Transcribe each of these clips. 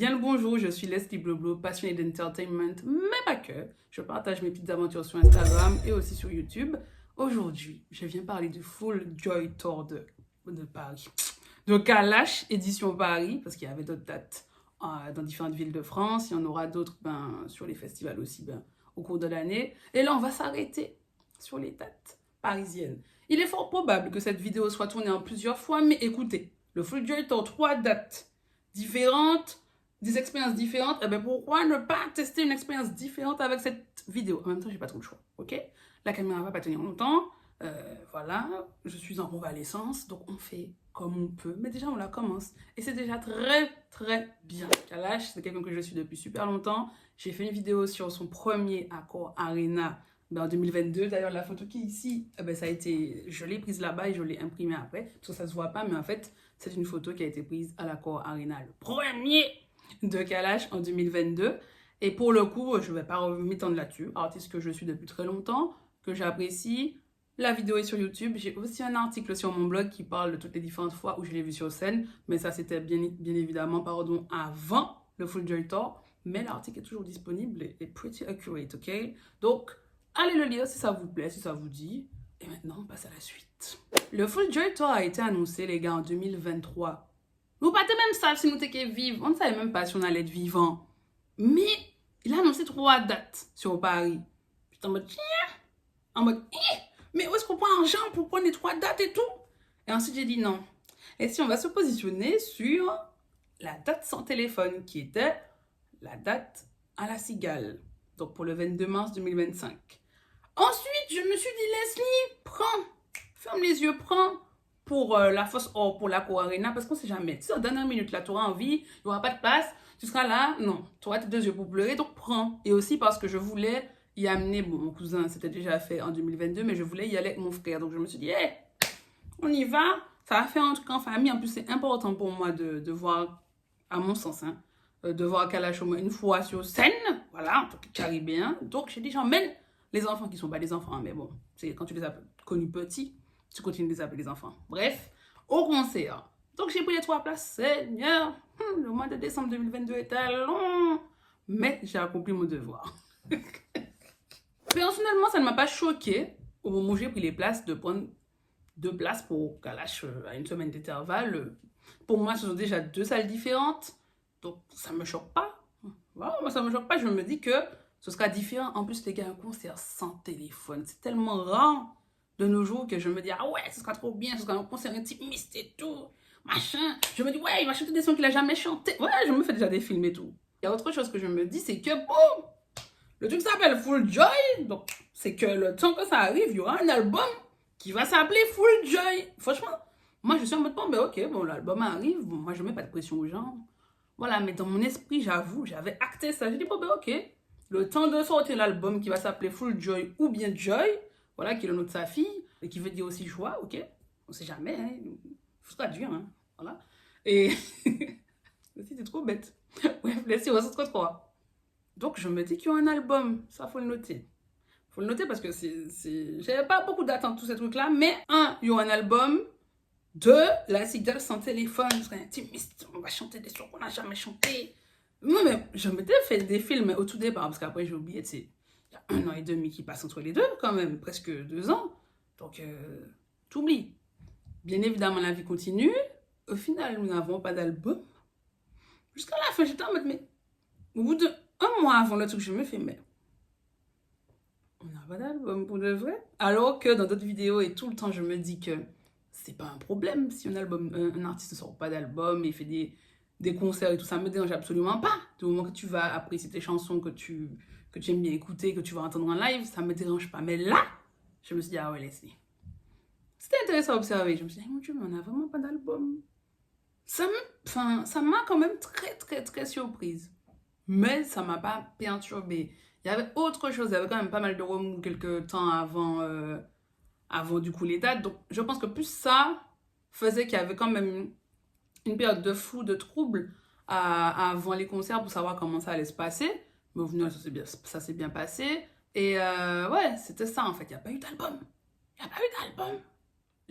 Bien le bonjour, je suis Leslie Bloblo, passionnée d'entertainment, mais pas que. Je partage mes petites aventures sur Instagram et aussi sur YouTube. Aujourd'hui, je viens parler du Full Joy Tour de Paris. De Kalash, édition Paris, parce qu'il y avait d'autres dates dans différentes villes de France. Il y en aura d'autres sur les festivals aussi au cours de l'année. Et là, on va s'arrêter sur les dates parisiennes. Il est fort probable que cette vidéo soit tournée en plusieurs fois, mais écoutez, le Full Joy Tour, 3 dates différentes, des expériences différentes, eh ben pourquoi ne pas tester une expérience différente avec cette vidéo? En même temps, j'ai pas trop le choix, ok? La caméra va pas tenir longtemps, voilà, je suis en convalescence, donc on fait comme on peut, mais déjà on la commence, et c'est déjà très très bien. Kalash, c'est quelqu'un que je suis depuis super longtemps, j'ai fait une vidéo sur son premier Accor Arena en 2022, d'ailleurs la photo qui est ici, eh ben, ça a été, je l'ai prise là-bas et je l'ai imprimée après, parce que ça se voit pas, mais en fait, c'est une photo qui a été prise à l'Accor Arena, le premier de Kalash en 2022. Et pour le coup, je ne vais pas m'étendre là-dessus. Artiste que je suis depuis très longtemps, que j'apprécie. La vidéo est sur YouTube. J'ai aussi un article sur mon blog qui parle de toutes les différentes fois où je l'ai vu sur scène. Mais ça, c'était bien évidemment, avant le Full Joy Tour. Mais l'article est toujours disponible et pretty accurate, ok? Donc, allez le lire si ça vous plaît, si ça vous dit. Et maintenant, on passe à la suite. Le Full Joy Tour a été annoncé, les gars, en 2023. Nous pas même savent si nous étions vivants. On ne savait même pas si on allait être vivant. Mais il a annoncé 3 dates sur Paris. J'étais en mode, mais où est-ce qu'on prend l'argent pour prendre les 3 dates et tout? Et ensuite, j'ai dit non. Et si on va se positionner sur la date sans téléphone, qui était la date à la Cigale. Donc pour le 22 mars 2025. Ensuite, je me suis dit, Leslie, prends. Ferme les yeux, prends pour la fosse or, pour l'Accor Arena, parce qu'on sait jamais. Si en dernière minute, là, tu auras envie, il n'y aura pas de place, tu seras là, non, tu auras tes 2 yeux pour pleurer, donc prends. Et aussi parce que je voulais y amener, bon, mon cousin, c'était déjà fait en 2022, mais je voulais y aller avec mon frère. Donc je me suis dit, hey, on y va, ça va faire un truc en famille. En plus, c'est important pour moi de voir, à mon sens, hein, de voir Kalash au moins une fois sur scène, voilà, en tant que caribéen. Donc j'ai dit, j'emmène les enfants qui sont pas des enfants, mais bon, c'est quand tu les as connus petits, tu continues de les appeler les enfants. Bref, au concert. Donc j'ai pris les 3 places. Seigneur, le mois de décembre 2022 était long, mais j'ai accompli mon devoir. Personnellement, ça ne m'a pas choqué au moment où j'ai pris les places de prendre 2 places pour Kalash à une semaine d'intervalle. Pour moi, ce sont déjà 2 salles différentes, donc ça me choque pas. Voilà, moi, ça me choque pas. Je me dis que ce sera différent. En plus, les gars, un concert sans téléphone, c'est tellement rare de nos jours que je me dis, ah ouais, ce sera trop bien, ce sera un concert intimiste et tout, machin. Je me dis, ouais, il va chanter des sons qu'il a jamais chanté. Ouais, je me fais déjà des films et tout. Il y a autre chose que je me dis, c'est que bon, le truc s'appelle Full Joy, donc c'est que le temps que ça arrive, il y aura un album qui va s'appeler Full Joy. Franchement, moi je suis en mode, bon, ben ok, bon, l'album arrive, bon, moi je mets pas de pression aux gens. Voilà, mais dans mon esprit, j'avoue, j'avais acté ça. J'ai dit, bon, ben ok, le temps de sortir l'album qui va s'appeler Full Joy ou bien Joy, voilà, qui est le nom de sa fille, et qui veut dire aussi joie, ok? On sait jamais, hein, faut se traduire, hein, voilà. Et c'était trop bête. Bref, laissez, on va se retrouver. Donc je me dis qu'il y a un album, ça faut le noter. Faut le noter parce que j'avais pas beaucoup d'attentes tous ces trucs-là, mais il y aura un album. 2, la cigale sans téléphone, je serais intimiste, on va chanter des sons qu'on n'a jamais chanté. Moi-même, je m'étais fait des films au tout départ, parce qu'après j'ai oublié, il y a 1 an et demi qui passe entre les deux, quand même, presque 2 ans. Donc, t'oublies. Bien évidemment, la vie continue. Au final, nous n'avons pas d'album. Jusqu'à la fin, j'étais en mode, mais au bout de 1 mois avant le truc, je me fais, mais on n'a pas d'album pour de vrai. Alors que dans d'autres vidéos et tout le temps, je me dis que c'est pas un problème si un artiste ne sort pas d'album et fait des concerts et tout, ça me dérange absolument pas. Du moment que tu vas apprécier tes chansons, que tu aimes bien écouter, que tu vas entendre en live, ça me dérange pas. Mais là, je me suis dit, ah ouais, laisse-les. C'était intéressant à observer. Je me suis dit, mon Dieu, mais on n'a vraiment pas d'album. Ça m'a quand même très, très, très surprise. Mais ça m'a pas perturbée. Il y avait autre chose, il y avait quand même pas mal de remous quelques temps avant du coup les dates. Donc je pense que plus ça faisait qu'il y avait quand même une période de flou, de trouble avant les concerts pour savoir comment ça allait se passer. Mais au final, ça s'est bien passé. Et ouais, c'était ça en fait. Il n'y a pas eu d'album. Il n'y a pas eu d'album.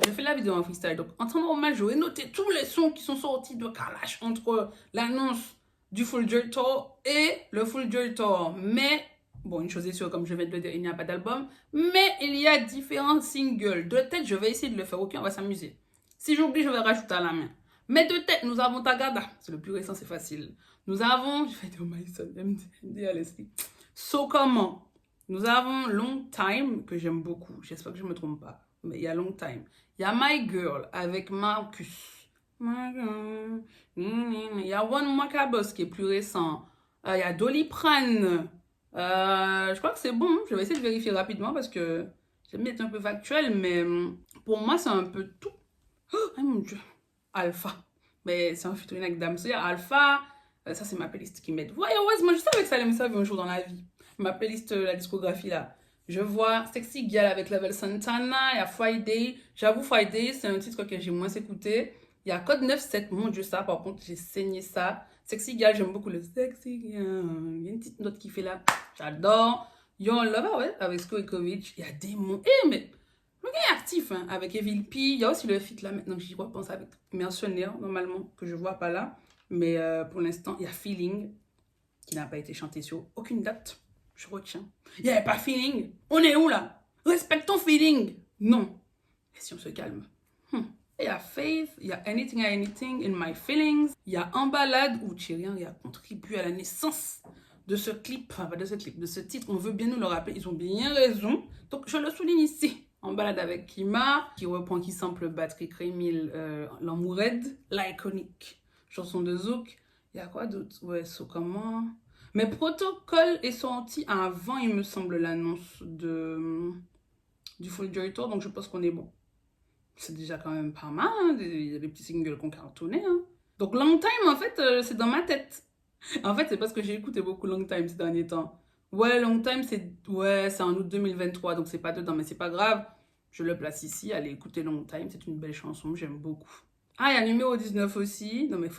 J'ai fait la vidéo en freestyle. Donc en temps normal, j'aurais noté tous les sons qui sont sortis de Kalash entre l'annonce du Full Joy Tour et le Full Joy Tour. Mais, bon, une chose est sûre, comme je viens de le dire, il n'y a pas d'album. Mais il y a différents singles. De tête, je vais essayer de le faire. Ok, on va s'amuser. Si j'oublie, je vais rajouter à la main. Mais de tête, nous avons Tagada. C'est le plus récent, c'est facile. Nous avons, je vais dire Myson, MD à l'esprit. So Comment. Nous avons Long Time, que j'aime beaucoup. J'espère que je ne me trompe pas. Mais il y a Long Time. Il y a My Girl avec Marcus. My Girl. Il y a One Macabos qui est plus récent. Il y a Dolly Pran. Je crois que c'est bon. Je vais essayer de vérifier rapidement parce que j'aime bien être un peu factuel. Mais pour moi, c'est un peu tout. Oh mon Dieu. Alpha. Mais c'est un featuring avec Damso. Alpha. Ça, c'est ma playlist qui m'aide. Ouais, moi, je savais que ça allait me servir un jour dans la vie. Ma playlist, la discographie là. Je vois Sexy Gal avec Level Santana, il y a Friday. J'avoue, Friday, c'est un titre que j'ai moins écouté. Il y a Code 97, mon Dieu, ça, par contre, j'ai saigné ça. Sexy Gal, j'aime beaucoup le Sexy Gal. Il y a une petite note qui fait là. J'adore. Young Lover, ouais, avec Skoikovic. Il y a Démon. Mais le gars est actif, hein, avec Evil P. Il y a aussi le feat là maintenant que j'y repense avec Mercenaire, normalement, que je vois pas là. Mais pour l'instant, il y a Feeling, qui n'a pas été chanté sur aucune date. Je retiens. Il n'y avait pas Feeling. On est où là? Respecte ton feeling. Non. Et si on se calme? Il y a Faith, il y a Anything in My Feelings, il y a En Balade où Thierry a contribué à la naissance de ce clip, enfin de ce titre. On veut bien nous le rappeler, ils ont bien raison. Donc je le souligne ici. En Balade avec Kima, qui reprend, qui sample Batterie Crémil, L'Amoured, l'iconique chanson de Zouk. Il y a quoi d'autre? Ouais, So Comment. Mais Protocole est sorti avant, il me semble, l'annonce du Full Joy Tour, donc je pense qu'on est bon. C'est déjà quand même pas mal, hein, des petits singles qu'on cartonnait. Hein. Donc Long Time, en fait, c'est dans ma tête. En fait, c'est parce que j'ai écouté beaucoup Long Time ces derniers temps. Ouais, Long Time, c'est en août 2023, donc c'est pas dedans, mais c'est pas grave. Je le place ici, allez écouter Long Time, c'est une belle chanson, j'aime beaucoup. Ah, il y a numéro 19 aussi. Non, mais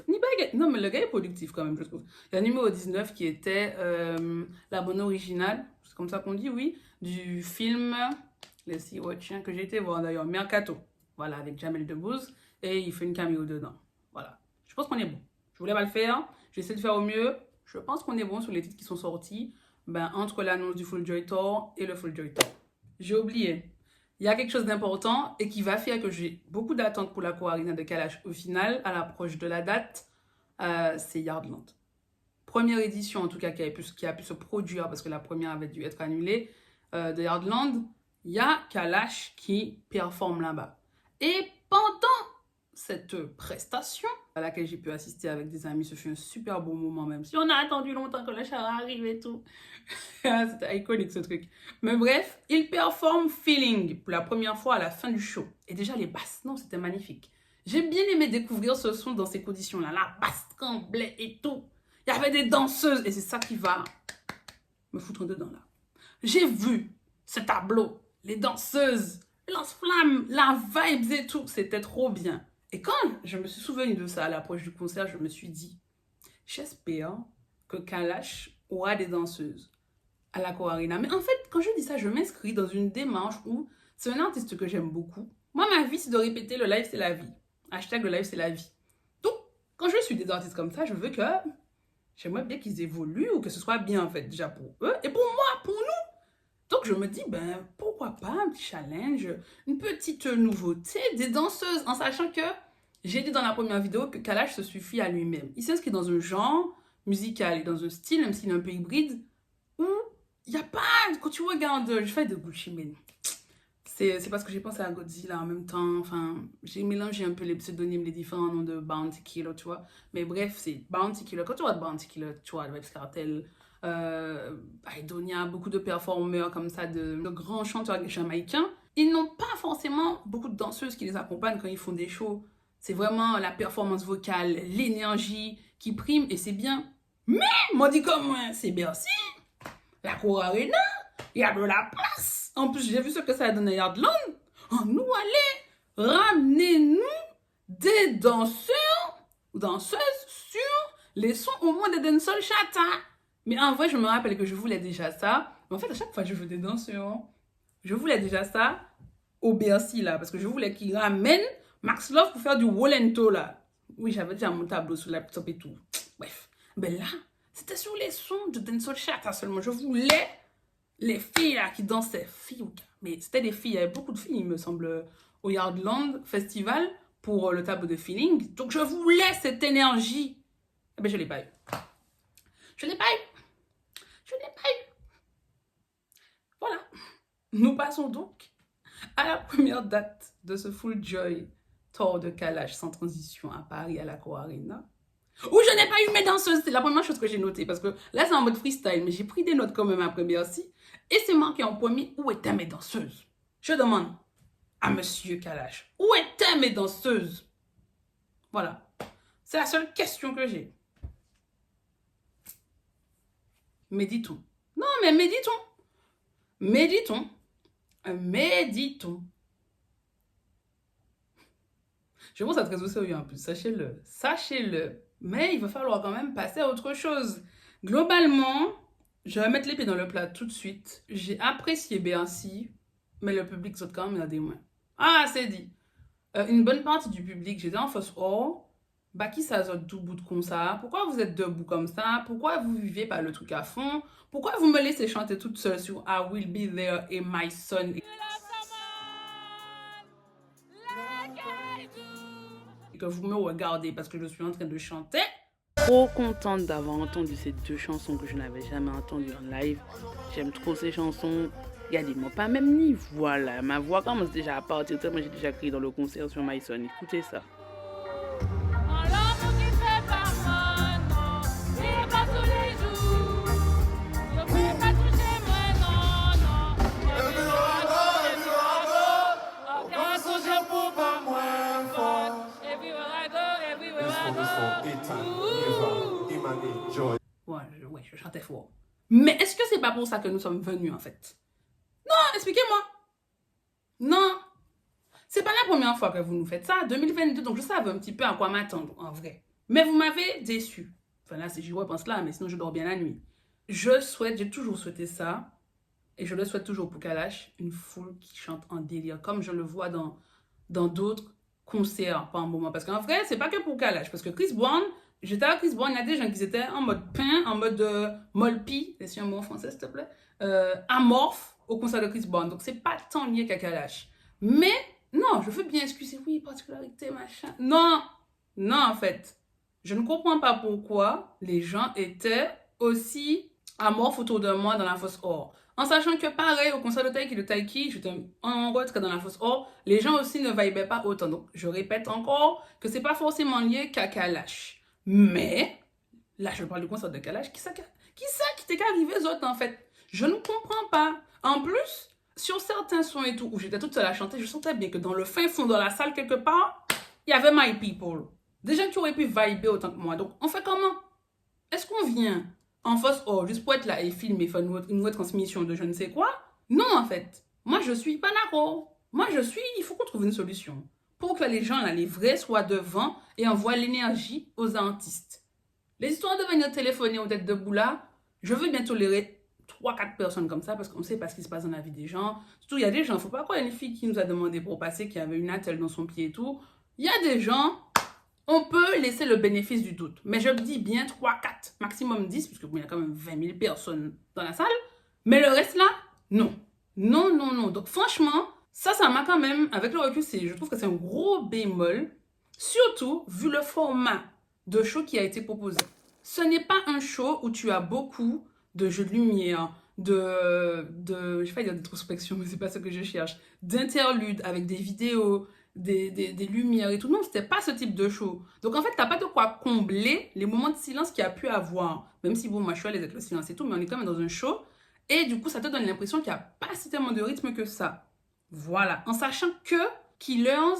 le gars est productif quand même, je trouve. Il y a numéro 19 qui était la bonne originale, c'est comme ça qu'on dit, oui, du film, Let's See What que j'ai été voir d'ailleurs, Mercato. Voilà, avec Jamel Debbouze. Et il fait une caméo dedans. Voilà. Je pense qu'on est bon. Je voulais pas le faire. J'essaie de faire au mieux. Je pense qu'on est bon sur les titres qui sont sortis. Entre l'annonce du Full Joy Tour et le Full Joy Tour. J'ai oublié. Il y a quelque chose d'important et qui va faire que j'ai beaucoup d'attentes pour la Coarina de Kalash au final, à l'approche de la date, c'est Yardland. Première édition en tout cas qui a pu se produire parce que la première avait dû être annulée de Yardland. Il y a Kalash qui performe là-bas. Et pendant cette prestation à laquelle j'ai pu assister avec des amis, ce fut un super beau moment même. Si on a attendu longtemps que le char arrive et tout. C'était iconique ce truc. Mais bref, il performe Feeling pour la première fois à la fin du show. Et déjà les basses, non, c'était magnifique. J'ai bien aimé découvrir ce son dans ces conditions-là. La basse tremblait et tout. Il y avait des danseuses et c'est ça qui va me foutre dedans là. J'ai vu ce tableau, les danseuses, lance-flamme, la vibes et tout, c'était trop bien. Et quand je me suis souvenu de ça à l'approche du concert, je me suis dit, j'espère que Kalash aura des danseuses à la Coarina. Mais en fait, quand je dis ça, je m'inscris dans une démarche où c'est un artiste que j'aime beaucoup. Moi, ma vie, c'est de répéter le live, c'est la vie. Hashtag le live, c'est la vie. Donc, quand je suis des artistes comme ça, je veux que j'aimerais bien qu'ils évoluent ou que ce soit bien, en fait, déjà pour eux et pour moi, pour nous. Donc je me dis, pourquoi pas un petit challenge, une petite nouveauté, des danseuses, en sachant que j'ai dit dans la première vidéo que Kalash se suffit à lui-même. Il s'inscrit dans un genre musical et dans un style, même s'il est un peu hybride, où il n'y a pas, quand tu regardes, je fais de Gucci Mane. C'est parce que j'ai pensé à Godzilla en même temps, enfin, j'ai mélangé un peu les pseudonymes, les différents noms de Bounty Killer, tu vois. Mais bref, c'est Bounty Killer, quand tu vois Bounty Killer, tu vois Vybz Kartel, Aidonia, beaucoup de performeurs comme ça, de grands chanteurs jamaïcains. Ils n'ont pas forcément beaucoup de danseuses qui les accompagnent quand ils font des shows. C'est vraiment la performance vocale, l'énergie qui prime et c'est bien. Mais, moi dit comme moi, c'est Bercy, la Cour Arena, il y a de la place. En plus, j'ai vu ce que ça a donné à Yardland. Oh, nous, allez, ramenez-nous des danseurs ou danseuses sur les sons au moins des dancehall chata. Mais en vrai, je me rappelle que je voulais déjà ça. Mais en fait, à chaque fois, je veux des danseurs. Je voulais déjà ça au Bercy, là. Parce que je voulais qu'ils ramènent Max Love pour faire du Wolento, là. Oui, j'avais déjà mon tableau sur le laptop et tout. Bref. Ben là, c'était sur les sons de Dancehall Chata seulement. Je voulais les filles là qui dansaient. Filles, mais c'était des filles, il y avait beaucoup de filles, il me semble, au Yardland Festival pour le tableau de feeling. Donc je voulais cette énergie. Eh ben je l'ai pas eu. Je l'ai pas eu. Je l'ai pas eu. Voilà. Nous passons donc à la première date de ce Full Joy Tour de Kalash sans transition à Paris à l'Accor Arena. Où je n'ai pas eu mes danseuses. C'est la première chose que j'ai notée parce que là c'est en mode freestyle, mais j'ai pris des notes quand même après, merci. Et c'est marqué en premier, où étaient mes danseuses? Je demande à Monsieur Kalash, où étaient mes danseuses? Voilà. C'est la seule question que j'ai. Méditons. Non, mais méditons. Méditons. Méditons. Je pense à très au sérieux en plus, sachez-le. Sachez-le. Mais il va falloir quand même passer à autre chose. Globalement, je vais mettre les pieds dans le plat tout de suite. J'ai apprécié Béancy, mais le public saute quand même des moins. Ah, c'est dit. Une bonne partie du public, j'étais en face or. Bah, qui ça saute tout bout de comme ça? Pourquoi vous êtes debout comme ça? Pourquoi vous vivez pas le truc à fond? Pourquoi vous me laissez chanter toute seule sur I Will Be There et My Son? Et que vous me regardez parce que je suis en train de chanter. Trop contente d'avoir entendu ces deux chansons que je n'avais jamais entendues en live. J'aime trop ces chansons. Regardez-moi, pas même ni voix là. Ma voix commence déjà à partir. Moi, j'ai déjà crié dans le concert sur My Son. Écoutez ça. Ouais, je chantais fort. Mais est-ce que c'est pas pour ça que nous sommes venus en fait? Non, expliquez-moi. Non. C'est pas la première fois que vous nous faites ça. 2022, donc je savais un petit peu à quoi m'attendre en vrai. Mais vous m'avez déçu. Enfin là, j'y repense là, mais sinon je dors bien la nuit. J'ai toujours souhaité ça. Et je le souhaite toujours pour Kalash, une foule qui chante en délire, comme je le vois dans d'autres concerts par moment. Parce qu'en vrai, c'est pas que pour Kalash. Parce que Chris Brown, j'étais à Chris Brown, il y a des gens qui étaient en mode pain, en mode molpi, c'est un mot en français s'il te plaît, amorphe au concert de Chris Brown. Donc c'est pas tant lié qu'à Kalash. Mais non, je veux bien excuser, oui, particularité, machin. Non, non en fait. Je ne comprends pas pourquoi les gens étaient aussi amorphes autour de moi dans la fosse or. En sachant que pareil, au concert de Taiki, j'étais en retrait dans la fosse or, les gens aussi ne vibaient pas autant. Donc, je répète encore que c'est pas forcément lié qu'à Kalash. Mais, là, je parle du concert de Kalash, qui t'est qu'arrivé aux autres, en fait? Je ne comprends pas. En plus, sur certains sons et tout, où j'étais toute seule à chanter, je sentais bien que dans le fin fond, dans la salle, quelque part, il y avait my people. Des gens qui auraient pu vibrer autant que moi. Donc, on fait comment? Est-ce qu'on vient en face or juste pour être là et filmer, faire une retransmission de je ne sais quoi? Non, en fait. Moi, je suis pas d'accord. Il faut qu'on trouve une solution pour que les gens, là, les vrais, soient devant et envoient l'énergie aux artistes. Les histoires de venir téléphoner ou d'être debout là, je veux bien tolérer 3-4 personnes comme ça parce qu'on ne sait pas ce qui se passe dans la vie des gens. Surtout, il y a des gens, il ne faut pas croire, une fille qui nous a demandé pour passer, qui avait une attelle dans son pied et tout. Il y a des gens, on peut laisser le bénéfice du doute. Mais je dis bien 3-4, maximum 10, puisque bon, il y a quand même 20 000 personnes dans la salle. Mais le reste là, non. Non, non, non. Donc franchement, ça m'a quand même, avec le recul, je trouve que c'est un gros bémol. Surtout, vu le format de show qui a été proposé. Ce n'est pas un show où tu as beaucoup de jeux de lumière, je vais pas dire d'introspection, mais c'est pas ce que je cherche, d'interludes avec des vidéos, des lumières et tout. Non, c'était pas ce type de show. Donc en fait, t'as pas de quoi combler les moments de silence qu'il y a pu avoir. Même si bon, moi je suis à l'aise avec le silence et tout, mais on est quand même dans un show. Et du coup, ça te donne l'impression qu'il n'y a pas si tellement de rythme que ça. Voilà. En sachant que Killers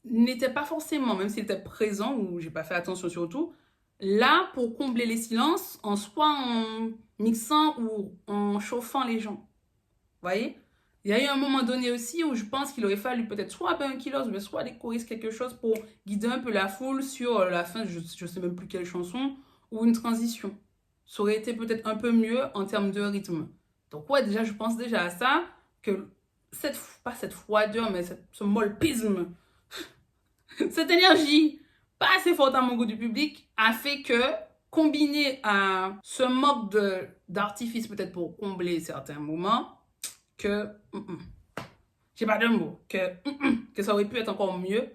n'était pas forcément, même s'il était présent, ou j'ai pas fait attention surtout, là pour combler les silences, en soit en mixant ou en chauffant les gens. Vous voyez? Il y a eu un moment donné aussi où je pense qu'il aurait fallu peut-être soit un Killers, mais soit des choristes, quelque chose pour guider un peu la foule sur la fin, je ne sais même plus quelle chanson, ou une transition. Ça aurait été peut-être un peu mieux en termes de rythme. Donc ouais, déjà, je pense déjà à ça, que pas cette froideur, mais ce molpisme, cette énergie pas assez forte à mon goût du public, a fait que combiné à ce manque d'artifice peut-être pour combler certains moments, que j'ai pas de mots, que ça aurait pu être encore mieux,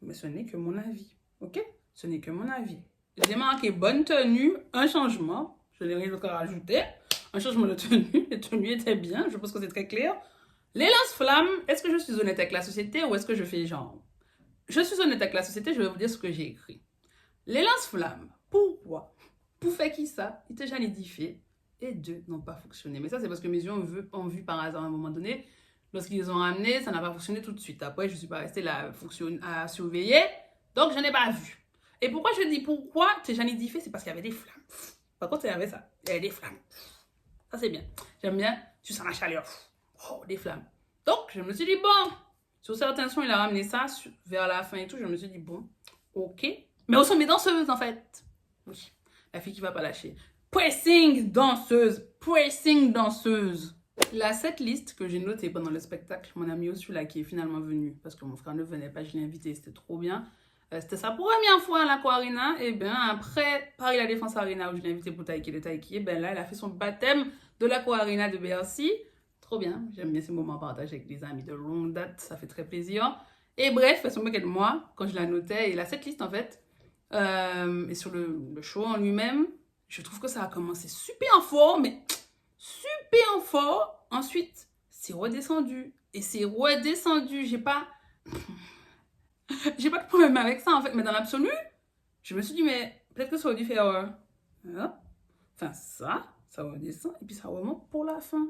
mais ce n'est que mon avis, ok? Ce n'est que mon avis. J'ai marqué bonne tenue, un changement, je n'ai rien d'autre à rajouter, un changement de tenue, les tenues étaient bien, je pense que c'est très clair. Les lance-flammes, est-ce que je suis honnête avec la société ou est-ce que je fais genre? Je suis honnête avec la société, je vais vous dire ce que j'ai écrit. Les lance-flammes, pourquoi? Pour faire qui ça? Ils étaient jamais édifiés et deux n'ont pas fonctionné. Mais ça, c'est parce que mes yeux ont vu par hasard à un moment donné. Lorsqu'ils les ont ramenés, ça n'a pas fonctionné tout de suite. Après, je ne suis pas restée là à surveiller, donc je n'ai pas vu. Et pourquoi je dis pourquoi c'est jamais édifié? C'est parce qu'il y avait des flammes. Par contre, il y avait ça. Il y avait des flammes. Ça, c'est bien. J'aime bien. Tu sens la chaleur. Oh, des flammes. Donc, je me suis dit, bon, sur certains sons, il a ramené ça vers la fin et tout. Je me suis dit, bon, ok. Mais au sommet danseuse, en fait. Oui, la fille qui va pas lâcher. Pressing danseuse. Pressing danseuse. La setlist que j'ai notée pendant le spectacle, mon ami Ursula qui est finalement venue, parce que mon frère ne venait pas, je l'ai invité, c'était trop bien. C'était sa première fois à l'Aqua Arena. Et bien, après Paris La Défense Arena, où je l'ai invité pour Taiki le Taiki, et bien là, elle a fait son baptême de l'Aqua Arena de Bercy. Trop bien. J'aime bien ces moments partagés avec des amis de longue date. Ça fait très plaisir. Et bref, elle se moquait de moi quand je la notais. Et la setlist, en fait, et sur le show en lui-même, je trouve que ça a commencé super fort, mais super fort. Ensuite, c'est redescendu. Et c'est redescendu. J'ai pas de problème avec ça, en fait. Mais dans l'absolu, je me suis dit, mais peut-être que ça aurait dû faire... enfin, ça redescend. Et puis ça remonte pour la fin.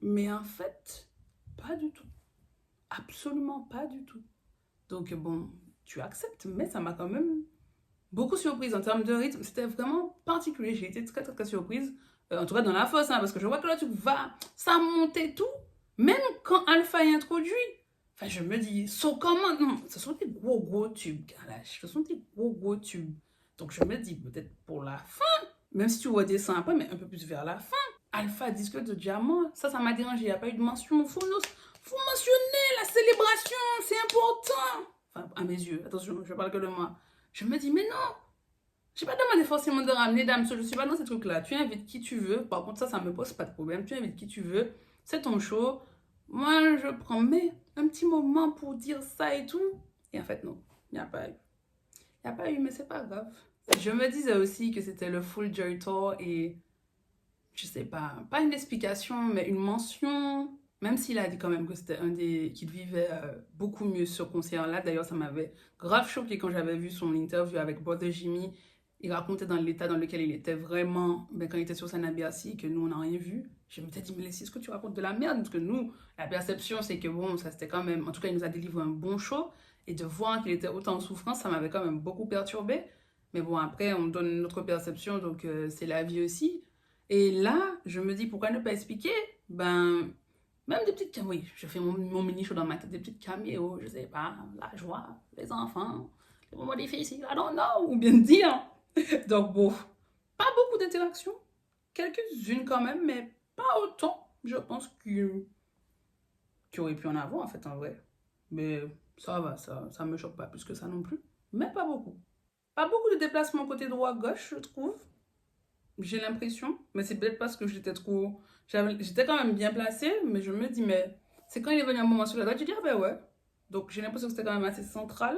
Mais en fait, pas du tout. Absolument pas du tout. Donc bon, tu acceptes, mais ça m'a quand même beaucoup surprise en termes de rythme. C'était vraiment particulier. J'ai été très, très, très surprise. En tout cas, dans la fosse, hein, parce que je vois que là, tu vas, ça montait tout. Même quand Alpha est introduit. Enfin, je me dis, comment? Non, ce sont des gros tubes, Kalash. Ce sont des gros tubes. Donc, je me dis, peut-être pour la fin, même si tu redescends un peu, mais un peu plus vers la fin, Alpha, disque de diamant, ça m'a dérangé. Il n'y a pas eu de mention. Faut mentionner la célébration, c'est important. Enfin, à mes yeux, attention, je parle que de moi. Je me dis, mais non, je n'ai pas demandé forcément de ramener Dame Soul, je ne suis pas dans ces trucs-là. Tu invites qui tu veux. Par contre, ça ne me pose pas de problème. Tu invites qui tu veux. C'est ton show. Moi, je prends un petit moment pour dire ça et tout. Et en fait, non, il n'y a pas eu. Il n'y a pas eu, mais c'est pas grave. Je me disais aussi que c'était le Full Joy Tour et je sais pas une explication, mais une mention. Même s'il a dit quand même que c'était qu'il vivait beaucoup mieux ce concert-là. D'ailleurs, ça m'avait grave choqué quand j'avais vu son interview avec Brother Jimmy. Il racontait dans l'état dans lequel il était vraiment, quand il était sur scène à Bercy, que nous, on n'a rien vu. Je me suis dit, mais est-ce que tu racontes de la merde? Parce que nous, la perception, c'est que bon, ça c'était quand même, en tout cas, il nous a délivré un bon show. Et de voir qu'il était autant en souffrance, ça m'avait quand même beaucoup perturbé. Mais bon, après, on donne notre perception, donc c'est la vie aussi. Et là, je me dis, pourquoi ne pas expliquer? Même des petites caméos, oui, je fais mon mini-show dans ma tête, des petites caméos, je sais pas, la joie, les enfants, les moments difficiles, I don't know, ou bien dire. Donc bon, pas beaucoup d'interactions, quelques-unes quand même, mais pas autant, je pense qu'il aurait pu en avoir en fait en vrai. Mais ça va, ça me choque pas plus que ça non plus, mais pas beaucoup. Pas beaucoup de déplacements côté droit-gauche, je trouve. J'ai l'impression, mais c'est peut-être parce que j'étais quand même bien placée, mais je me dis, mais c'est quand il est venu un moment sur la droite, je dis, ah ben ouais. Donc j'ai l'impression que c'était quand même assez central.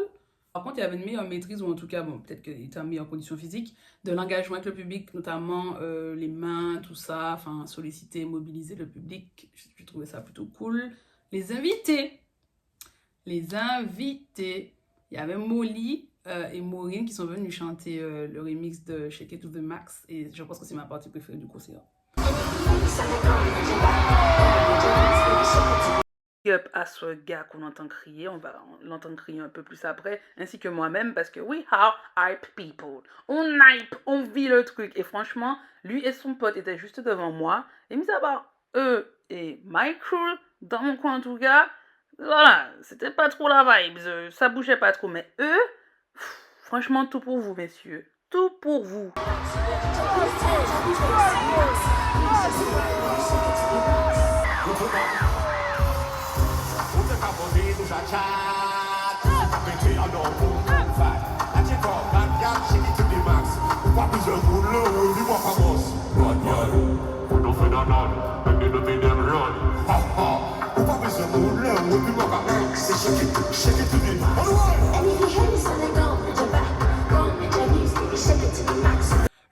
Par contre, il y avait une meilleure maîtrise, ou en tout cas, bon, peut-être qu'il était en meilleure condition physique, de l'engagement avec le public, notamment les mains, tout ça, enfin, solliciter, mobiliser le public. Je trouvais ça plutôt cool. Les invités. Il y avait Molly et Maureen qui sont venus chanter le remix de Shake It to the Max, et je pense que c'est ma partie préférée du concert. Up à ce gars qu'on entend crier, on va l'entendre crier un peu plus après, ainsi que moi-même, parce que we are hype people. On hype, on vit le truc. Et franchement, lui et son pote étaient juste devant moi. Et mis à part eux et my crew, dans mon coin en tout cas, voilà, c'était pas trop la vibe, ça bougeait pas trop. Mais eux, franchement, tout pour vous, messieurs. Tout pour vous. What is your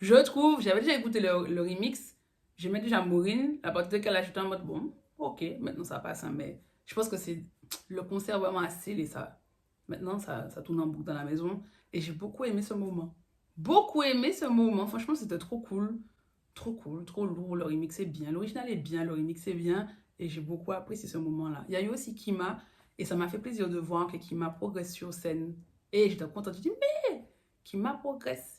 Je trouve, j'avais déjà écouté le remix, j'aimais déjà Maureen, à partir de qu'elle a ajouté en mode bon, ok, maintenant ça passe, hein, mais je pense que c'est le concert vraiment assez et ça. Maintenant, ça tourne en boucle dans la maison et j'ai beaucoup aimé ce moment. Beaucoup aimé ce moment, franchement, c'était trop cool, trop lourd. Le remix est bien, l'original est bien, le remix est bien et j'ai beaucoup apprécié ce moment-là. Il y a eu aussi Kima et ça m'a fait plaisir de voir que Kima progresse sur scène et j'étais contente, je dis mais Kima progresse.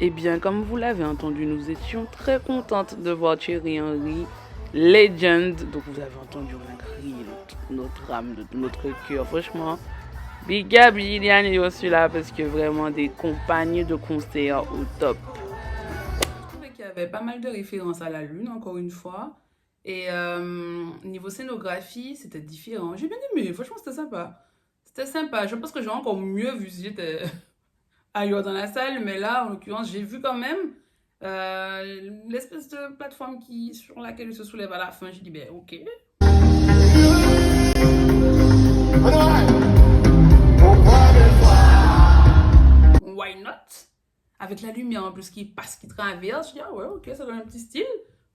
Eh bien, comme vous l'avez entendu, nous étions très contentes de voir Thierry Henry, Legend. Donc, vous avez entendu, on a crié toute notre âme, de notre cœur. Franchement, big up Liliane et Ursula parce que vraiment des compagnies de concert au top. Je trouvais qu'il y avait pas mal de références à la Lune, encore une fois. Et niveau scénographie, c'était différent. J'ai bien aimé, franchement, c'était sympa. C'était sympa. Je pense que j'aurais encore mieux vu si j'étais ailleurs dans la salle, mais là, en l'occurrence, j'ai vu quand même l'espèce de plateforme sur laquelle il se soulève à la fin. J'ai dit, ben ok. Why not? Avec la lumière en plus qui passe, qui traverse, je dis, ah ouais, ok, ça donne un petit style.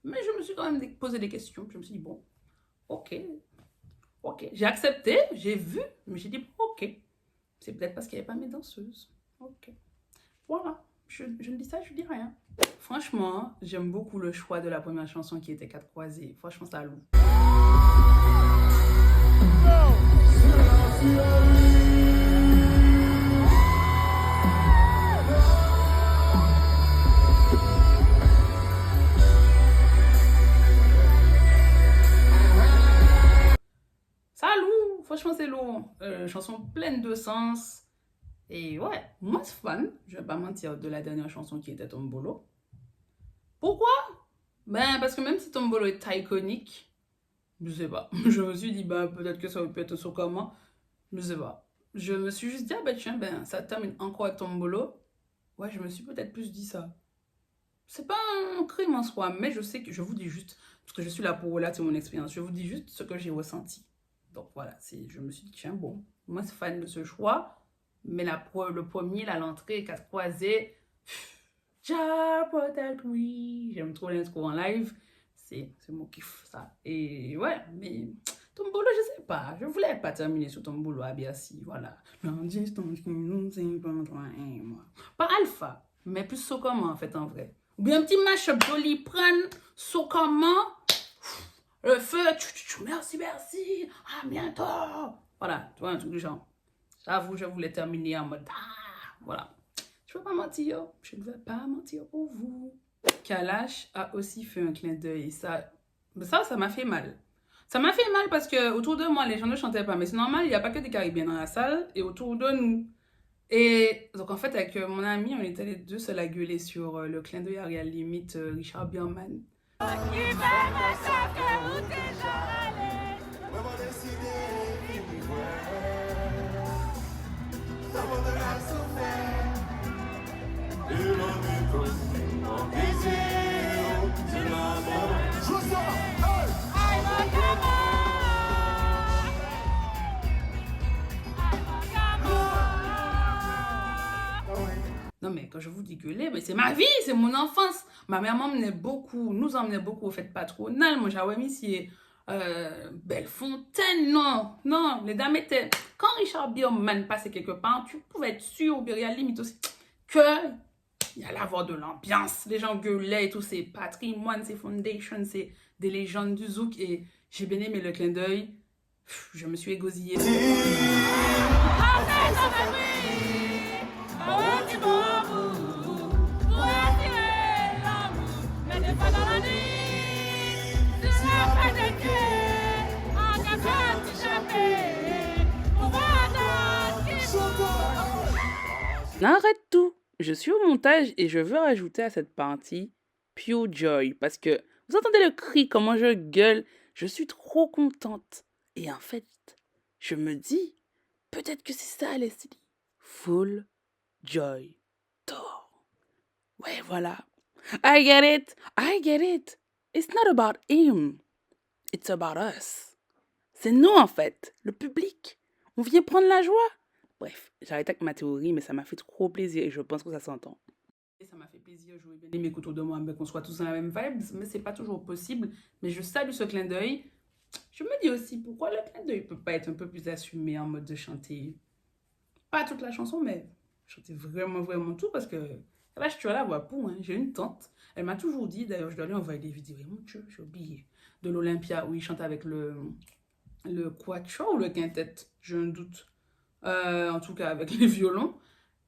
Mais je me suis quand même posé des questions. Je me suis dit, bon, ok. J'ai accepté, j'ai vu, mais j'ai dit, ok. C'est peut-être parce qu'il n'y avait pas mes danseuses. Ok. Voilà. Je ne dis ça, je dis rien. Franchement, j'aime beaucoup le choix de la première chanson qui était 4 croisés. Franchement, ça loue. Ça loue. Franchement, c'est lourd. Chanson pleine de sens. Et ouais, moi je suis fan, je vais pas mentir, de la dernière chanson qui était Tombolo. Pourquoi? Ben parce que même si Tombolo est iconique, je sais pas. Je me suis dit, ben peut-être que ça aurait pu être sur comment, je sais pas. Je me suis juste dit, ah ben tiens, ben ça termine encore avec Tombolo. Ouais, je me suis peut-être plus dit ça. C'est pas un crime en soi, mais je sais que je vous dis juste, parce que je suis là pour relater mon expérience, je vous dis juste ce que j'ai ressenti. Donc voilà, je me suis dit, tiens, bon, moi je suis fan de ce choix. Mais le premier, l'entrée, 4 croisés, Jah protect we. J'aime trop l'intro en live. C'est mon kiff, ça. Et ouais, mais Tombolo, je sais pas. Je voulais pas terminer sur Tombolo à Bercy. Voilà. La distance qui nous sépare, toi et moi. Pas Alpha, mais plus Sokoma en fait, en vrai. Ou bien un petit mashup joli, prenne Sokoma, le feu, merci, merci, à bientôt. Voilà, tu vois, un truc du genre. J'avoue, je voulais terminer en mode voilà. Je ne vais pas mentir, je ne vais pas mentir pour vous. Kalash a aussi fait un clin d'œil et ça m'a fait mal. Ça m'a fait mal parce que autour de moi, les gens ne chantaient pas. Mais c'est normal, il n'y a pas que des Caribéens dans la salle et autour de nous. Et donc en fait, avec mon ami, on était les deux seuls à gueuler sur le clin d'œil à la limite Richard Bierman. Non mais quand je vous dis gueuler, mais c'est ma vie, c'est mon enfance. Ma mère m'emmenait beaucoup, nous emmenait beaucoup aux fêtes patronales. Moi j'avais mis si Bellefontaine, non, les dames étaient... Quand Richard Bierman passait quelque part, tu pouvais être sûr, ou bien à la limite aussi, que il y allait avoir de l'ambiance. Les gens gueulaient et tout, c'est patrimoine, c'est foundation, c'est des légendes du zouk. Et j'ai bien aimé le clin d'œil. Je me suis égosillée. Maintenant, arrête tout. Je suis au montage et je veux rajouter à cette partie Pure Joy parce que vous entendez le cri, comment je gueule. Je suis trop contente. Et en fait, je me dis, peut-être que c'est ça, Leslie. Full Joy Tour. Ouais, voilà. I get it. I get it. It's not about him. It's about us. C'est nous, en fait, le public. On vient prendre la joie. Bref, j'arrête avec ma théorie, mais ça m'a fait trop plaisir et je pense que ça s'entend. Et ça m'a fait plaisir, j'aurais bien aimé qu'autour de moi, qu'on soit tous dans la même vibe, mais c'est pas toujours possible. Mais je salue ce clin d'œil. Je me dis aussi, pourquoi le clin d'œil peut pas être un peu plus assumé en mode de chanter, pas toute la chanson, mais chanter vraiment, vraiment tout, parce que là, je suis à la voix pour, hein. J'ai une tante, elle m'a toujours dit, d'ailleurs, je dois lui envoyer des vidéos, et mon Dieu, j'ai oublié, de l'Olympia, où il chante avec le quatuor ou le quintet, j'ai un doute. En tout cas, avec les violons,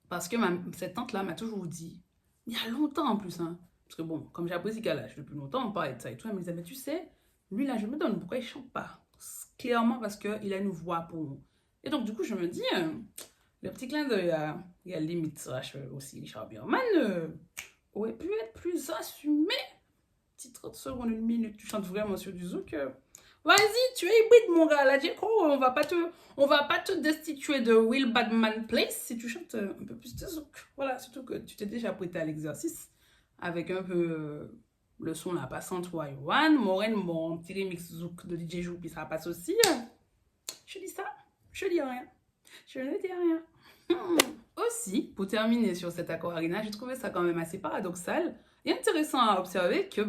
parce que cette tante-là m'a toujours dit, il y a longtemps en plus, hein, parce que bon, comme j'ai apprécié qu'à l'âge depuis longtemps, on parlait de ça et tout, elle me disait, mais tu sais, lui là, je me donne, pourquoi il chante pas? Clairement parce qu'il a une voix pour nous. Et donc, du coup, je me dis, le petit clin d'œil à limite slash aussi Richard Bierman aurait pu être plus assumé. Petit 30 secondes, une minute, tu chantes vraiment sur du zouk. Vas-y, tu es hybride, mon gars. Là, J. Cole, on va pas te destituer de Will Badman Place si tu chantes un peu plus de zouk. Voilà, surtout que tu t'es déjà prêté à l'exercice avec un peu le son là, passant toi et One. Moren, mon petit remix zouk de DJ Jou, puis ça passe aussi. Je dis ça, je dis rien. Je ne dis rien. Aussi, pour terminer sur cet accord Arena, j'ai trouvé ça quand même assez paradoxal et intéressant à observer que,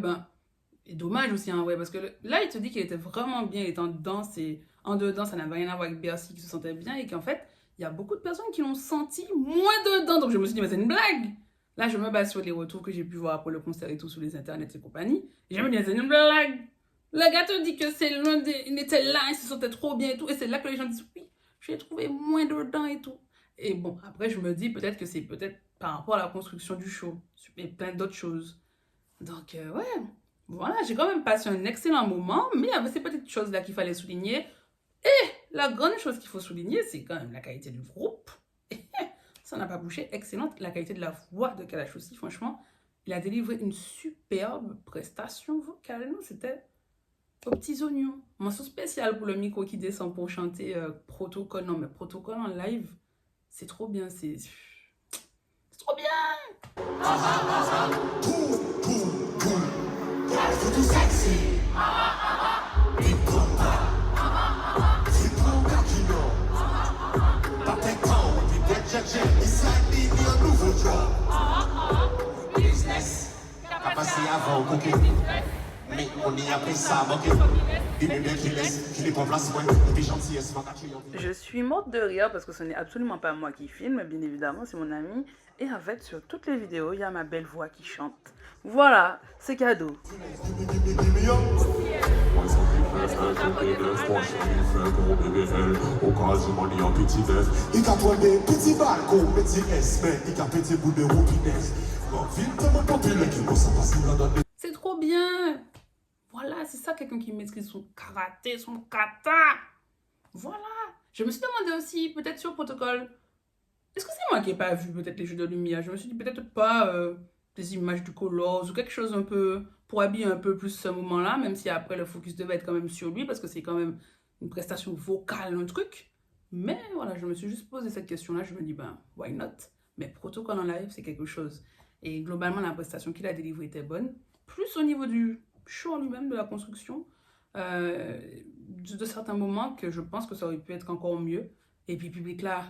et dommage aussi, hein, ouais, parce que là, il te dit qu'il était vraiment bien, il était en danse et en dedans, ça n'avait rien à voir avec Bercy, qui se sentait bien et qu'en fait, il y a beaucoup de personnes qui l'ont senti moins dedans. Donc je me suis dit, mais c'est une blague. Là, je me base sur les retours que j'ai pu voir après le concert et tout sur les internets et compagnie. Et je me dis, c'est une blague. Le gars te dit que c'est l'un des. Il était là, il se sentait trop bien et tout. Et c'est là que les gens disent, oui, j'ai trouvé moins dedans et tout. Et bon, après, je me dis peut-être que c'est peut-être par rapport à la construction du show et plein d'autres choses. Donc, ouais, voilà, j'ai quand même passé un excellent moment, mais il y avait ces petites choses là qu'il fallait souligner. Et la grande chose qu'il faut souligner, c'est quand même la qualité du groupe. Ça n'a pas bougé, excellente. La qualité de la voix de Kalash aussi, franchement, il a délivré une superbe prestation vocale. C'était aux petits oignons. Mention spéciale pour le micro qui descend pour chanter Protocole. Non, mais Protocole en live, c'est trop bien, c'est trop bien. Je suis morte de rire parce que ce n'est absolument pas moi qui filme, bien évidemment, c'est mon ami. Et en fait, sur toutes les vidéos, il y a ma belle voix qui chante. Voilà, c'est cadeau. C'est trop bien. Voilà, c'est ça quelqu'un qui maîtrise son karaté, son kata. Voilà. Je me suis demandé aussi, peut-être sur Protocole, est-ce que c'est moi qui n'ai pas vu peut-être les jeux de lumière? Je me suis dit peut-être pas des images du Colors ou quelque chose un peu pour habiller un peu plus ce moment-là, même si après le focus devait être quand même sur lui parce que c'est quand même une prestation vocale, un truc. Mais voilà, je me suis juste posé cette question-là. Je me dis, why not? Mais Protocole en live, c'est quelque chose. Et globalement, la prestation qu'il a délivrée était bonne. Plus au niveau du show en lui-même, de la construction, de certains moments que je pense que ça aurait pu être encore mieux. Et puis, public là,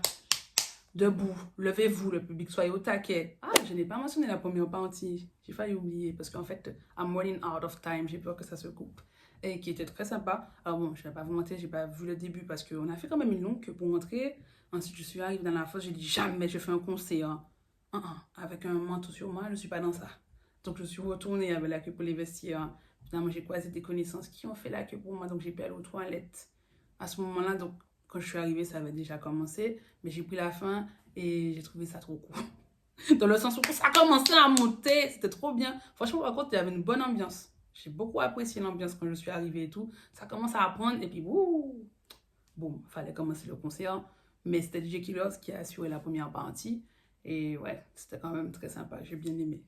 debout, levez-vous, le public, soyez au taquet. Ah, je n'ai pas mentionné la première partie. J'ai failli oublier parce qu'en fait, I'm running out of time. J'ai peur que ça se coupe. Et qui était très sympa. Alors bon, je ne vais pas vous mentir, j'ai pas vu le début parce qu'on a fait quand même une longue queue pour entrer. Ensuite, je suis arrivée dans la fosse, j'ai dit jamais je fais un concert. Avec un manteau sur moi, je ne suis pas dans ça. Donc, je suis retournée avec la queue pour les vestiaires. Finalement, j'ai croisé des connaissances qui ont fait la queue pour moi, donc j'ai pu aller aux toilettes. À ce moment-là, donc, quand je suis arrivée, ça avait déjà commencé, mais j'ai pris la fin et j'ai trouvé ça trop cool. Dans le sens où ça a commencé à monter, c'était trop bien. Franchement, par contre, il y avait une bonne ambiance. J'ai beaucoup apprécié l'ambiance quand je suis arrivée et tout. Ça commence à apprendre et puis, wouh! Bon, il fallait commencer le concert, mais c'était DJ Killers qui a assuré la première partie. Et ouais, c'était quand même très sympa. J'ai bien aimé.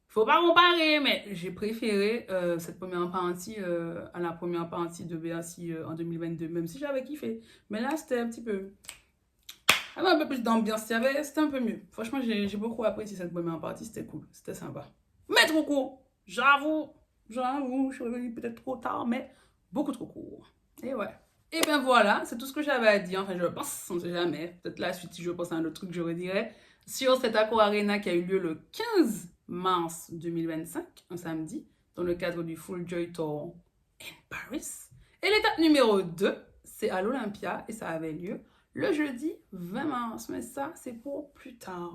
Faut pas comparer, mais j'ai préféré cette première partie à la première partie de Bercy en 2022, même si j'avais kiffé. Mais là, c'était un petit peu... Il y avait un peu plus d'ambiance, c'était un peu mieux. Franchement, j'ai beaucoup apprécié cette première partie, c'était cool, c'était sympa. Mais trop court, j'avoue, je suis revenu peut-être trop tard, mais beaucoup trop court. Et ouais. Et bien voilà, c'est tout ce que j'avais à dire. Enfin, je pense, on sait jamais. Peut-être la suite, si je pense à un autre truc, je redirai. Sur cette Accor Arena qui a eu lieu le 15 mars 2025, un samedi, dans le cadre du Full Joy Tour in Paris. Et l'étape numéro 2, c'est à l'Olympia et ça avait lieu le jeudi 20 mars. Mais ça, c'est pour plus tard.